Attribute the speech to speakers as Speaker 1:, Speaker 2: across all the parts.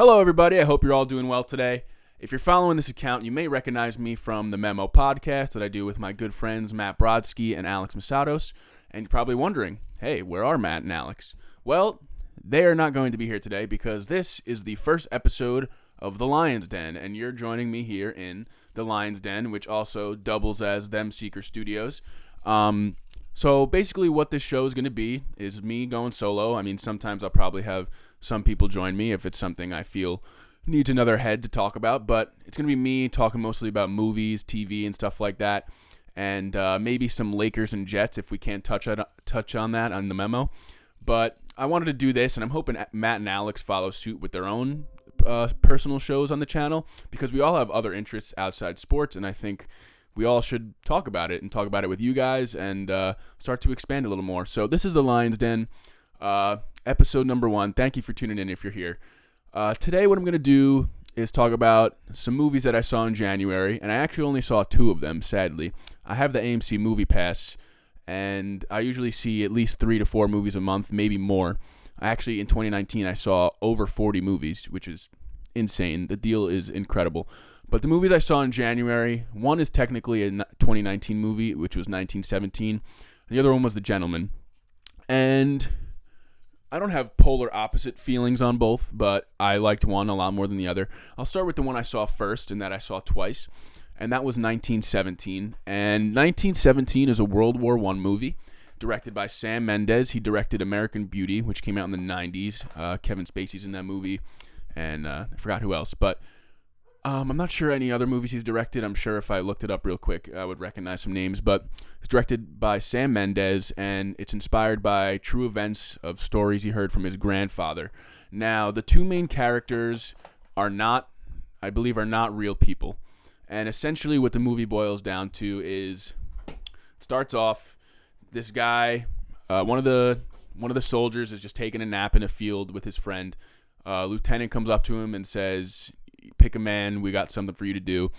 Speaker 1: Hello, everybody. I hope you're all doing well today. If you're following this account, you may recognize me from the Memo Podcast that I do with my good friends Matt Brodsky and Alex Masados. And you're probably wondering, hey, where are Matt and Alex? Well, they are not going to be here today because this is the first episode of the Lyons Den, and you're joining me here in the Lyons Den, which also doubles as Them Seeker Studios. So basically what this show is going to be is me going solo. I mean, sometimes I'll probably have some people join me if it's something I feel needs another head to talk about, but it's going to be me talking mostly about movies, TV, and stuff like that, and maybe some Lakers and Jets if we can't touch on that on the memo. But I wanted to do this, and I'm hoping Matt and Alex follow suit with their own personal shows on the channel, because we all have other interests outside sports, and I think we all should talk about it and talk about it with you guys and start to expand a little more. So this is the Lyons Den, episode number 1. Thank you for tuning in if you're here. Today what I'm going to do is talk about some movies that I saw in January, and I actually only saw 2 of them, sadly. I have the AMC Movie Pass, and I usually see at least 3 to 4 movies a month, maybe more. In 2019, I saw over 40 movies, which is insane. The deal is incredible. But the movies I saw in January, one is technically a 2019 movie, which was 1917. The other one was The Gentleman. And I don't have polar opposite feelings on both, but I liked one a lot more than the other. I'll start with the one I saw first and that I saw twice, and that was 1917. And 1917 is a World War I movie directed by Sam Mendes. He directed American Beauty, which came out in the 90s. Kevin Spacey's in that movie, and I forgot who else, but I'm not sure any other movies he's directed. I'm sure if I looked it up real quick, I would recognize some names. But it's directed by Sam Mendes, and it's inspired by true events of stories he heard from his grandfather. Now, the 2 main characters I believe, are not real people. And essentially what the movie boils down to is, it starts off, this guy, one of the soldiers is just taking a nap in a field with his friend. Lieutenant comes up to him and says, pick a man, we got something for you to do.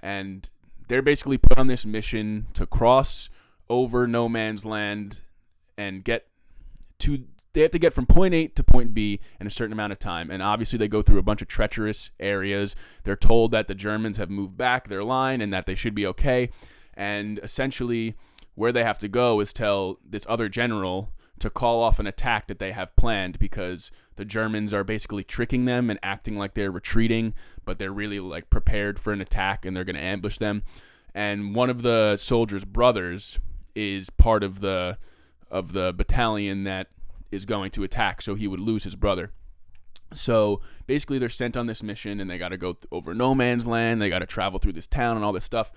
Speaker 1: And they're basically put on this mission to cross over no man's land and they have to get from point A to point B in a certain amount of time. And obviously they go through a bunch of treacherous areas. They're told that the Germans have moved back their line and that they should be okay. And essentially where they have to go is tell this other general to call off an attack that they have planned, because the Germans are basically tricking them and acting like they're retreating, but they're really like prepared for an attack and they're going to ambush them. And one of the soldiers' brothers is part of the battalion that is going to attack, so he would lose his brother. So basically they're sent on this mission, and they got to go over no man's land. They got to travel through this town and all this stuff.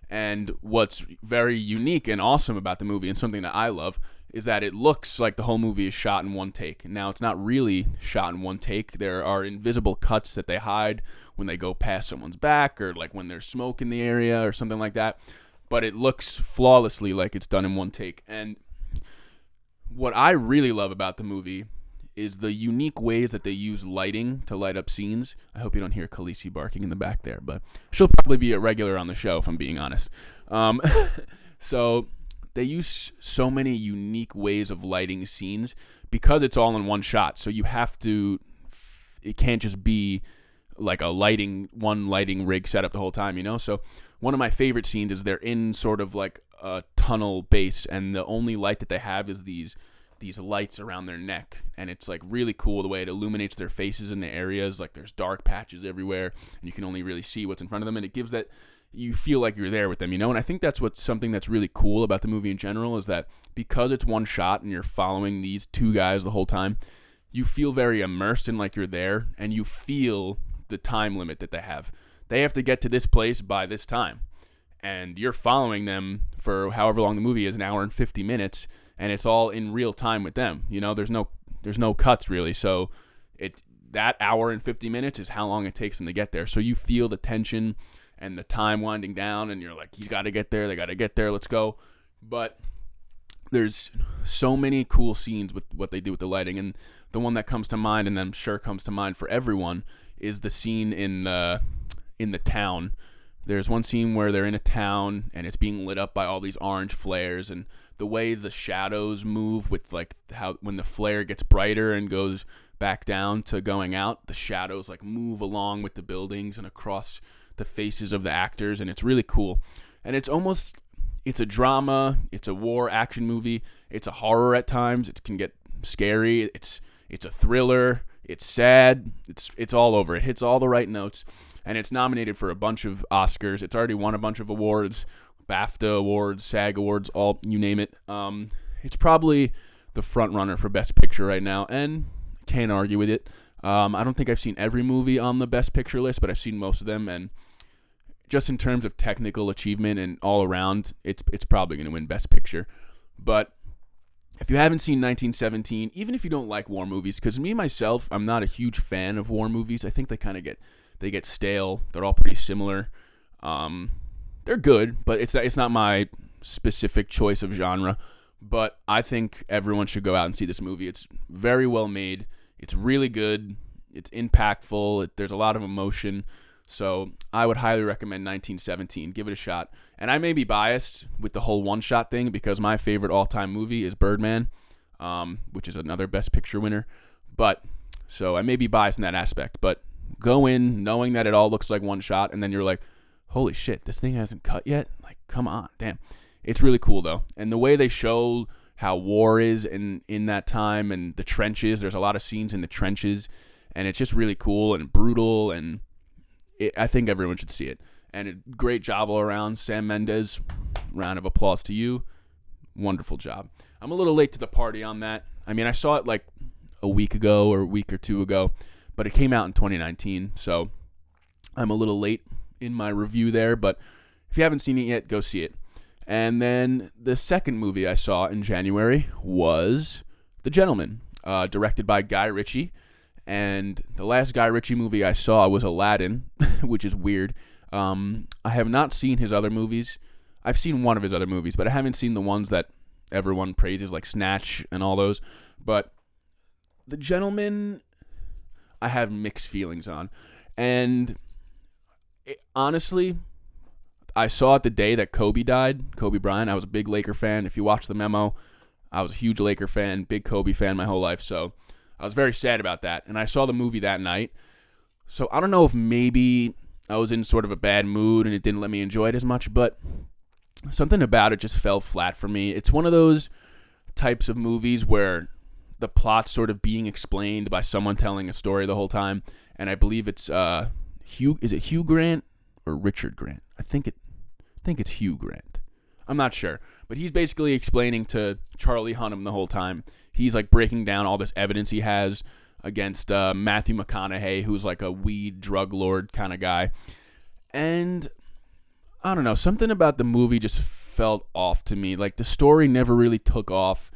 Speaker 1: And what's very unique and awesome about the movie, and something that I love, is that it looks like the whole movie is shot in one take. Now, it's not really shot in one take. There are invisible cuts that they hide when they go past someone's back, or like when there's smoke in the area or something like that. But it looks flawlessly like it's done in one take. And what I really love about the movie is the unique ways that they use lighting to light up scenes. I hope you don't hear Khaleesi barking in the back there, but she'll probably be a regular on the show if I'm being honest. So they use so many unique ways of lighting scenes because it's all in one shot. So you have to, it can't just be like one lighting rig set up the whole time, you know? So one of my favorite scenes is they're in sort of like a tunnel base, and the only light that they have is these lights around their neck, and it's like really cool the way it illuminates their faces in the areas. Like there's dark patches everywhere, and you can only really see what's in front of them, and it gives that you feel like you're there with them, you know? And I think that's something that's really cool about the movie in general, is that because it's one shot and you're following these 2 guys the whole time, you feel very immersed in like you're there, and you feel the time limit that they have. They have to get to this place by this time, and you're following them for however long the movie is, an hour and 50 minutes, and it's all in real time with them. You know, there's no cuts really. So that hour and 50 minutes is how long it takes them to get there. So you feel the tension and the time winding down, and you're like, he's got to get there, they got to get there, let's go. But there's so many cool scenes with what they do with the lighting, and the one that comes to mind, and I'm sure comes to mind for everyone, is the scene in the town. There's one scene where they're in a town and it's being lit up by all these orange flares, and the way the shadows move with like how when the flare gets brighter and goes back down to going out, the shadows like move along with the buildings and across the faces of the actors, and it's really cool. And it's a drama, it's a war action movie, it's a horror at times, it can get scary, it's a thriller, it's sad, it's all over. It hits all the right notes, and it's nominated for a bunch of Oscars. It's already won a bunch of awards, BAFTA awards, SAG awards, all you name it. It's probably the front runner for Best Picture right now, and can't argue with it. I don't think I've seen every movie on the Best Picture list, but I've seen most of them, and just in terms of technical achievement and all around, it's probably going to win Best Picture. But if you haven't seen 1917, even if you don't like war movies, because me myself, I'm not a huge fan of war movies. I think they get stale. They're all pretty similar. They're good, but it's not my specific choice of genre. But I think everyone should go out and see this movie. It's very well made. It's really good. It's impactful. There's a lot of emotion. So I would highly recommend 1917. Give it a shot. And I may be biased with the whole one-shot thing because my favorite all-time movie is Birdman, which is another Best Picture winner. So I may be biased in that aspect. But go in knowing that it all looks like one shot, and then you're like, holy shit, this thing hasn't cut yet? Like, come on, damn. It's really cool, though. And the way they show how war is in that time and the trenches, there's a lot of scenes in the trenches, and it's just really cool and brutal, and I think everyone should see it. And a great job all around. Sam Mendes, round of applause to you. Wonderful job. I'm a little late to the party on that. I mean, I saw it like a week ago or a week or two ago, but it came out in 2019, so I'm a little late in my review there. But if you haven't seen it yet, go see it. And then the second movie I saw in January was The Gentleman, directed by Guy Ritchie. And the last Guy Ritchie movie I saw was Aladdin, which is weird. I have not seen his other movies. I've seen one of his other movies, but I haven't seen the ones that everyone praises, like Snatch and all those. But The Gentleman, I have mixed feelings on. And honestly, I saw it the day that Kobe died, Kobe Bryant. I was a big Laker fan. If you watch the Memo, I was a huge Laker fan, big Kobe fan my whole life. So I was very sad about that. And I saw the movie that night. So I don't know if maybe I was in sort of a bad mood and it didn't let me enjoy it as much, but something about it just fell flat for me. It's one of those types of movies where the plot's sort of being explained by someone telling a story the whole time. And I believe it's is it Hugh Grant or Richard Grant? I think it's Hugh Grant. I'm not sure. But he's basically explaining to Charlie Hunnam the whole time. He's like breaking down all this evidence he has against Matthew McConaughey, who's like a weed drug lord kind of guy. And I don't know, something about the movie just felt off to me. Like the story never really took off.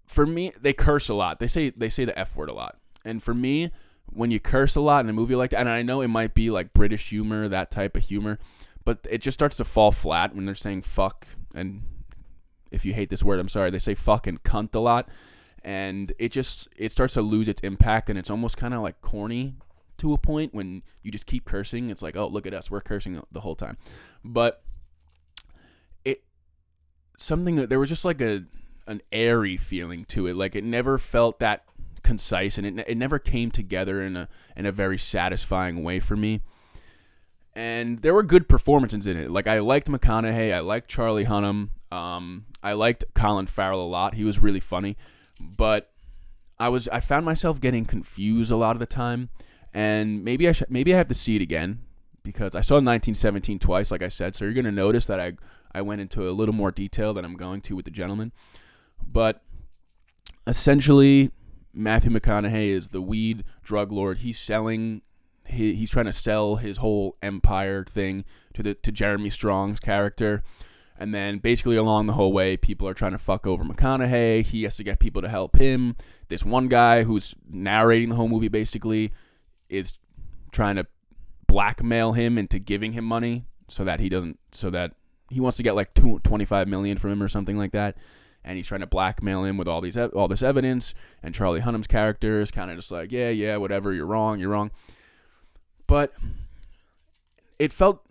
Speaker 1: For me, they curse a lot. They say the F word a lot. And for me, when you curse a lot in a movie like that, and I know it might be like British humor, that type of humor, but it just starts to fall flat when they're saying fuck. And if you hate this word, I'm sorry, they say fuck and cunt a lot. And it starts to lose its impact, and it's almost kind of like corny to a point when you just keep cursing. It's like, oh, look at us, we're cursing the whole time. But there was just like an airy feeling to it. Like it never felt that concise, and it never came together in a very satisfying way for me. And there were good performances in it. Like I liked McConaughey, I liked Charlie Hunnam, I liked Colin Farrell a lot. He was really funny, but I found myself getting confused a lot of the time, and maybe I have to see it again because I saw 1917 twice, like I said. So you're gonna notice that I went into a little more detail than I'm going to with The Gentleman, but essentially, Matthew McConaughey is the weed drug lord. He's trying to sell his whole empire thing to Jeremy Strong's character. And then basically along the whole way, people are trying to fuck over McConaughey. He has to get people to help him. This one guy who's narrating the whole movie basically is trying to blackmail him into giving him money so that he wants to get like $25 million from him or something like that. And he's trying to blackmail him with all this evidence. And Charlie Hunnam's character is kind of just like, yeah, whatever, you're wrong. But it felt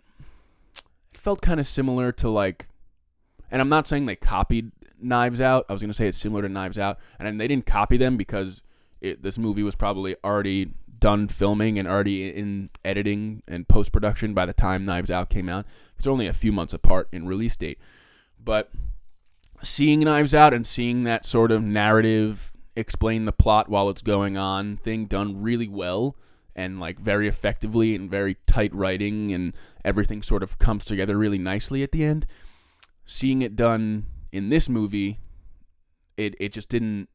Speaker 1: kind of similar to like, and I'm not saying they copied Knives Out. I was going to say it's similar to Knives Out. And they didn't copy them because this movie was probably already done filming and already in editing and post-production by the time Knives Out came out. It's only a few months apart in release date. But seeing Knives Out and seeing that sort of narrative, explain the plot while it's going on thing done really well and like very effectively and very tight writing, and everything sort of comes together really nicely at the end. Seeing it done in this movie, it just didn't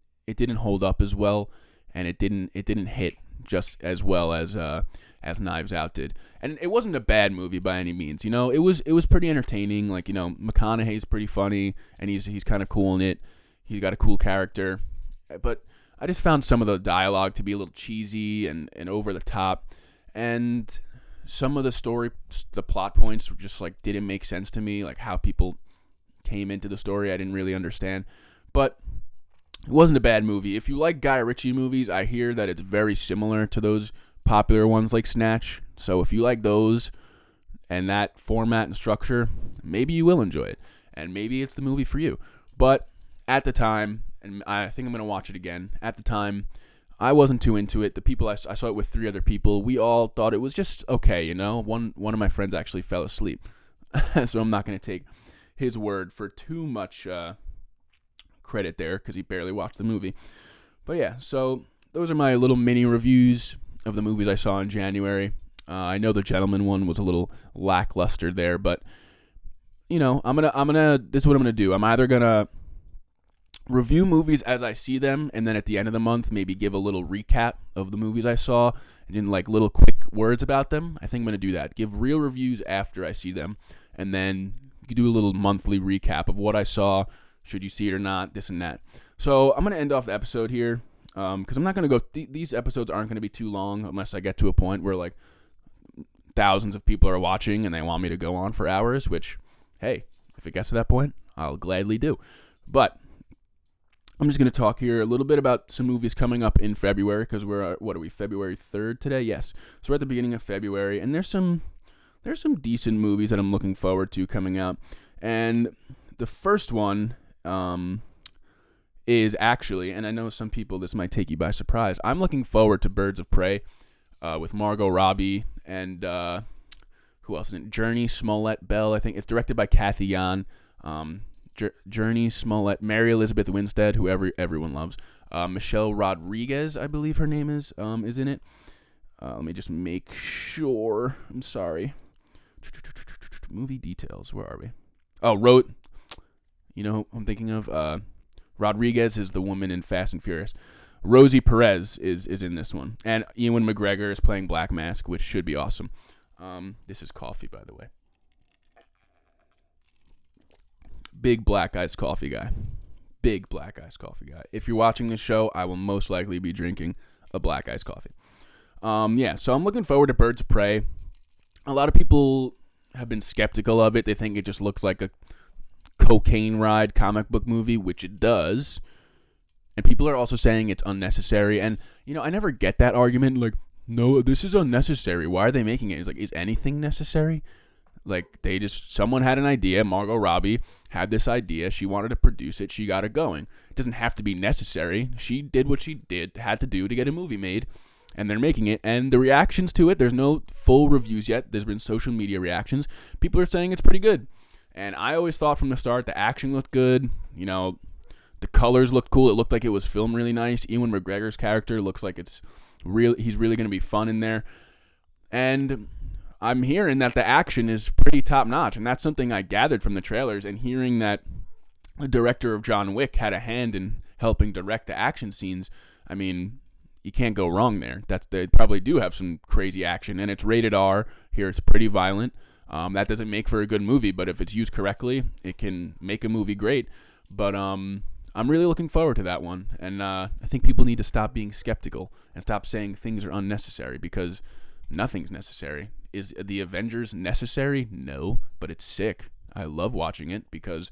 Speaker 1: hold up as well, and it didn't hit just as well as Knives Out did. And it wasn't a bad movie by any means. You know, it was pretty entertaining. Like, you know, McConaughey's pretty funny, and he's kind of cool in it. He's got a cool character. But I just found some of the dialogue to be a little cheesy and over the top. And some of the plot points were just like didn't make sense to me, like how people came into the story. I didn't really understand. But it wasn't a bad movie. If you like Guy Ritchie movies, I hear that it's very similar to those popular ones like Snatch. So if you like those and that format and structure, maybe you will enjoy it. And maybe it's the movie for you. But at the time, and I think I'm going to watch it again, at the time, I wasn't too into it. The people I saw it with 3 other people, we all thought it was just okay, you know. One of my friends actually fell asleep. So I'm not going to take his word for too much credit there, because he barely watched the movie. But yeah, so those are my little mini reviews of the movies I saw in January. I know the Gentleman one was a little lackluster there, but you know, this is what I'm gonna do. I'm either gonna review movies as I see them, and then at the end of the month, maybe give a little recap of the movies I saw and in like little quick words about them. I think I'm gonna do that. Give real reviews after I see them, and then do a little monthly recap of what I saw. Should you see it or not, this and that. So I'm going to end off the episode here because I'm not going to go... these episodes aren't going to be too long unless I get to a point where, like, thousands of people are watching and they want me to go on for hours, which, hey, if it gets to that point, I'll gladly do. But I'm just going to talk here a little bit about some movies coming up in February, because we're, February 3rd today? Yes. So we're at the beginning of February, and there's some decent movies that I'm looking forward to coming out. And the first one... is actually, and I know some people this might take you by surprise, I'm looking forward to Birds of Prey with Margot Robbie and who else is in it? Journey Smollett Bell, I think. It's directed by Kathy Yan. Journey Smollett, Mary Elizabeth Winstead, who everyone loves. Michelle Rodriguez, I believe her name is in it. Let me just make sure. I'm sorry. Movie details. Where are we? Oh, you know who I'm thinking of? Rodriguez is the woman in Fast and Furious. Rosie Perez is in this one. And Ewan McGregor is playing Black Mask, which should be awesome. This is coffee, by the way. Big black iced coffee guy. Big black iced coffee guy. If you're watching this show, I will most likely be drinking a black iced coffee. Yeah, so I'm looking forward to Birds of Prey. A lot of people have been skeptical of it. They think it just looks like a cocaine ride comic book movie, which it does. And people are also saying it's unnecessary. And, you know, I never get that argument. Like, no, this is unnecessary. Why are they making it? It's like, is anything necessary? Like, someone had an idea. Margot Robbie had this idea. She wanted to produce it. She got it going. It doesn't have to be necessary. She did what she had to do to get a movie made. And they're making it. And the reactions to it, there's no full reviews yet. There's been social media reactions. People are saying it's pretty good. And I always thought from the start the action looked good. You know, the colors looked cool. It looked like it was filmed really nice. Ewan McGregor's character looks like he's really going to be fun in there. And I'm hearing that the action is pretty top-notch. And that's something I gathered from the trailers. And hearing that the director of John Wick had a hand in helping direct the action scenes, I mean, you can't go wrong there. They probably do have some crazy action. And it's rated R. Here it's pretty violent. That doesn't make for a good movie, but if it's used correctly, it can make a movie great. But I'm really looking forward to that one. And I think people need to stop being skeptical and stop saying things are unnecessary, because nothing's necessary. Is the Avengers necessary? No, but it's sick. I love watching it because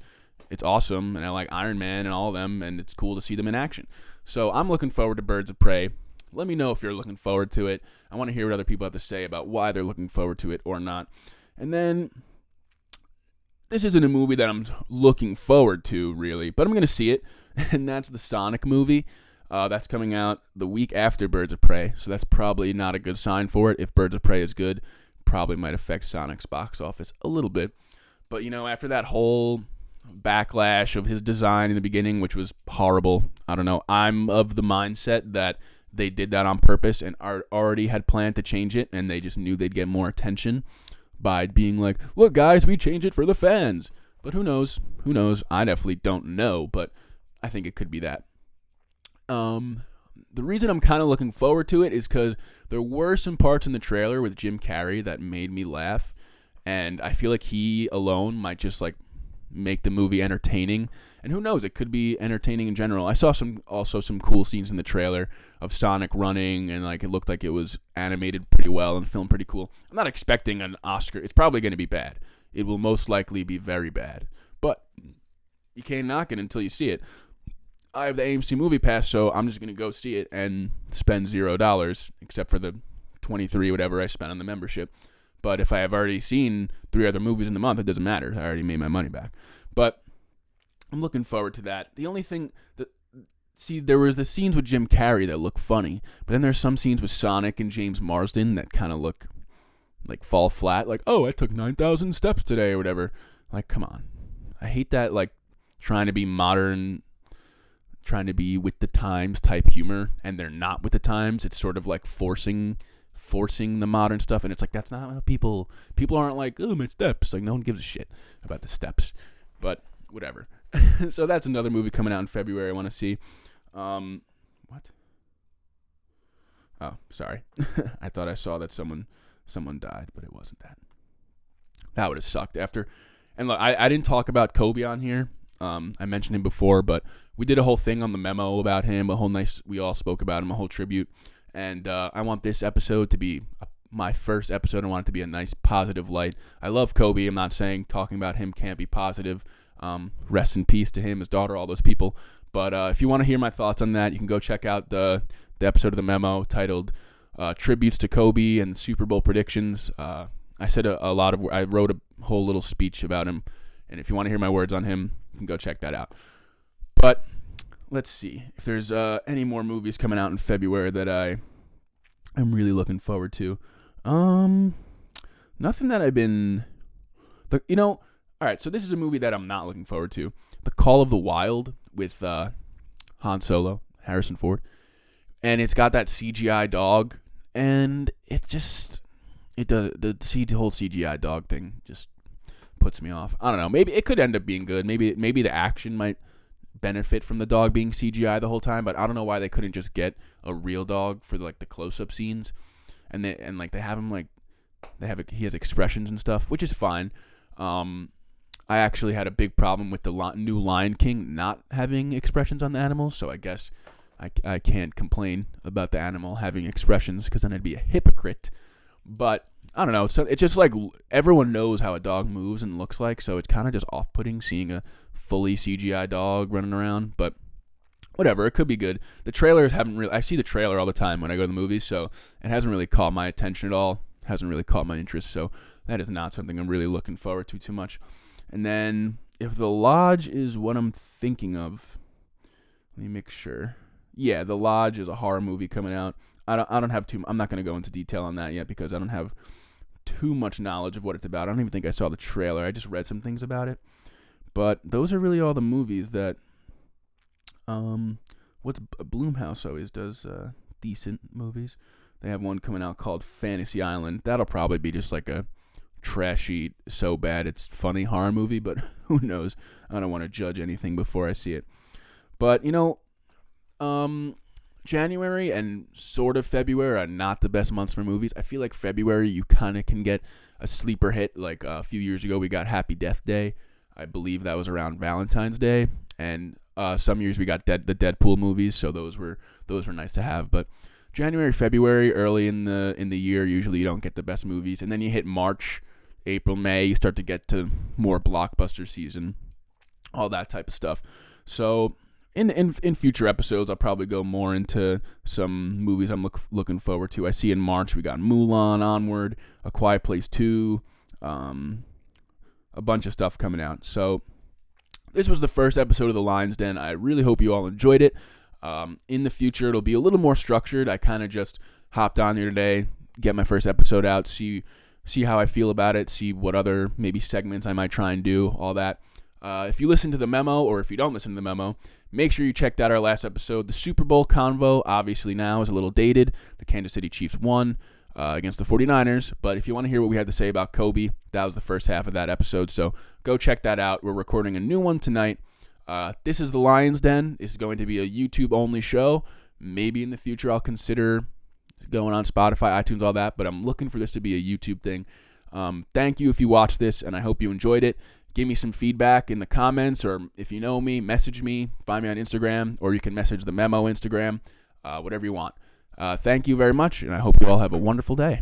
Speaker 1: it's awesome, and I like Iron Man and all of them, and it's cool to see them in action. So I'm looking forward to Birds of Prey. Let me know if you're looking forward to it. I want to hear what other people have to say about why they're looking forward to it or not. And then, this isn't a movie that I'm looking forward to, really, but I'm going to see it, and that's the Sonic movie. That's coming out the week after Birds of Prey, so that's probably not a good sign for it. If Birds of Prey is good, probably might affect Sonic's box office a little bit. But, after that whole backlash of his design in the beginning, which was horrible, I don't know, I'm of the mindset that they did that on purpose and already had planned to change it, and they just knew they'd get more attention by being like, look, guys, we changed it for the fans. But who knows? Who knows? I definitely don't know, but I think it could be that. The reason I'm kind of looking forward to it is because there were some parts in the trailer with Jim Carrey that made me laugh, and I feel like he alone might just make the movie entertaining. And who knows, it could be entertaining in general. I saw some cool scenes in the trailer of Sonic running, and it looked like it was animated pretty well and filmed pretty cool. I'm not expecting an Oscar. It's probably going to be bad. It will most likely be very bad. But you can't knock it until you see it. I have the AMC Movie Pass, so I'm just going to go see it and spend $0, except for the $23 whatever I spent on the membership. But if I have already seen 3 other movies in the month, it doesn't matter. I already made my money back. But I'm looking forward to that. The only thing there was the scenes with Jim Carrey that look funny, but then there's some scenes with Sonic and James Marsden that kind of look fall flat. Oh, I took 9,000 steps today or whatever. Come on. I hate that, trying to be modern, trying to be with the times type humor, and they're not with the times. It's sort of forcing the modern stuff, and it's that's not how people aren't oh, my steps. No one gives a shit about the steps, but whatever. So that's another movie coming out in February I want to see. What? Oh, sorry. I thought I saw that someone died, but it wasn't that. That would have sucked after. And look, I didn't talk about Kobe on here. I mentioned him before, but we did a whole thing on the memo about him, we all spoke about him, a whole tribute. And I want this episode to be my first episode. I want it to be a nice positive light. I love Kobe. I'm not saying talking about him can't be positive. Rest in peace to him, his daughter, all those people. But if you want to hear my thoughts on that, you can go check out the episode of the memo titled Tributes to Kobe and Super Bowl Predictions. I said I wrote a whole little speech about him. And if you want to hear my words on him, you can go check that out. But let's see if there's any more movies coming out in February that I'm really looking forward to. Nothing that I've been... all right, so this is a movie that I'm not looking forward to. The Call of the Wild with Han Solo, Harrison Ford. And it's got that CGI dog, and it does the whole CGI dog thing just puts me off. I don't know. Maybe it could end up being good. Maybe the action might benefit from the dog being CGI the whole time, but I don't know why they couldn't just get a real dog for the close-up scenes, and they have him he has expressions and stuff, which is fine. I actually had a big problem with the new Lion King not having expressions on the animals, so I guess I can't complain about the animal having expressions because then I'd be a hypocrite. But I don't know. So it's just everyone knows how a dog moves and looks like, so it's kind of just off-putting seeing a fully CGI dog running around. But whatever, it could be good. The trailers haven't really... I see the trailer all the time when I go to the movies, so it hasn't really caught my attention at all. It hasn't really caught my interest, so that is not something I'm really looking forward to too much. And then if The Lodge is what I'm thinking of, let me make sure. Yeah, The Lodge is a horror movie coming out. I don't have I'm not going to go into detail on that yet because I don't have too much knowledge of what it's about. I don't even think I saw the trailer. I just read some things about it. But those are really all the movies that Blumhouse always does decent movies. They have one coming out called Fantasy Island. That'll probably be just a trashy, so bad it's funny horror movie, but who knows? I don't want to judge anything before I see it. But January and sort of February are not the best months for movies. I feel like February you kind of can get a sleeper hit. A few years ago we got Happy Death Day. I believe that was around Valentine's Day, and some years we got the Deadpool movies, so those were nice to have. But January, February, early in the year, usually you don't get the best movies, and then you hit March, April, May, you start to get to more blockbuster season, all that type of stuff. So in future episodes, I'll probably go more into some movies I'm looking forward to. I see in March we got Mulan, Onward, A Quiet Place 2, a bunch of stuff coming out. So this was the first episode of the Lyons Den. I really hope you all enjoyed it. In the future, it'll be a little more structured. I kind of just hopped on here today, get my first episode out, see how I feel about it, see what other maybe segments I might try and do, all that. If you listen to the memo, or if you don't listen to the memo, make sure you checked out our last episode. The Super Bowl convo, obviously now, is a little dated. The Kansas City Chiefs won against the 49ers. But if you want to hear what we had to say about Kobe, that was the first half of that episode. So go check that out. We're recording a new one tonight. This is the Lyons Den. This is going to be a YouTube-only show. Maybe in the future I'll consider going on Spotify, iTunes, all that. But I'm looking for this to be a YouTube thing. Thank you if you watched this, and I hope you enjoyed it. Give me some feedback in the comments, or if you know me, message me, find me on Instagram, or you can message the Memo Instagram, whatever you want. Thank you very much, and I hope you all have a wonderful day.